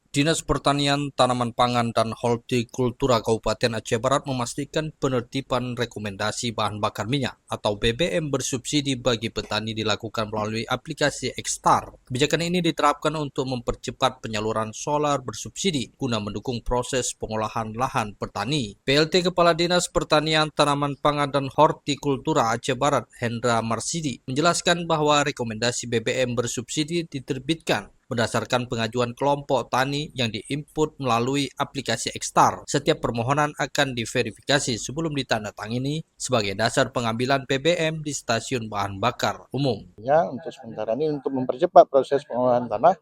Dinas Pertanian, Tanaman Pangan, dan Hortikultura Kabupaten Aceh Barat memastikan penertiban rekomendasi bahan bakar minyak atau BBM bersubsidi bagi petani dilakukan melalui aplikasi Ekstar. Kebijakan ini diterapkan untuk mempercepat penyaluran solar bersubsidi guna mendukung proses pengolahan lahan petani. PLT Kepala Dinas Pertanian, Tanaman Pangan, dan Hortikultura Aceh Barat, Hendra Marsidi, menjelaskan bahwa rekomendasi BBM bersubsidi diterbitkan berdasarkan pengajuan kelompok tani yang diinput melalui aplikasi Ekstar. Setiap permohonan akan diverifikasi sebelum ditandatangani sebagai dasar pengambilan BBM di stasiun bahan bakar umum. Ya, untuk sementara ini untuk mempercepat proses pengolahan tanah,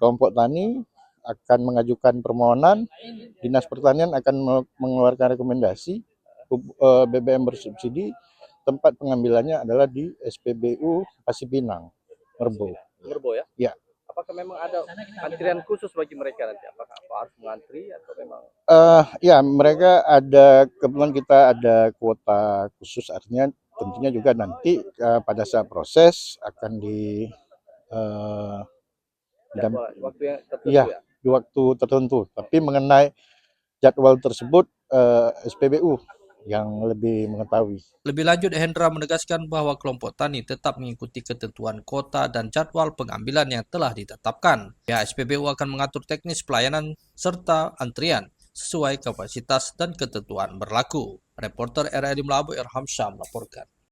kelompok tani akan mengajukan permohonan, Dinas Pertanian akan mengeluarkan rekomendasi BBM bersubsidi. Tempat pengambilannya adalah di SPBU Pasipinang, Merbo. Merbo ya? Ya. Apakah memang ada antrian khusus bagi mereka nanti? Apakah harus mengantri atau memang? Ya, mereka ada, kebetulan kita ada kuota khusus, artinya tentunya juga nanti pada saat proses akan di waktu yang tertentu ya, ya? di waktu tertentu. Tapi mengenai jadwal tersebut SPBU yang lebih mengetahui. Lebih lanjut, Hendra menegaskan bahwa kelompok tani tetap mengikuti ketentuan kota dan jadwal pengambilan yang telah ditetapkan. Pihak SPBU akan mengatur teknis pelayanan serta antrian sesuai kapasitas dan ketentuan berlaku. Reporter RRI Melabu Irham Syam melaporkan.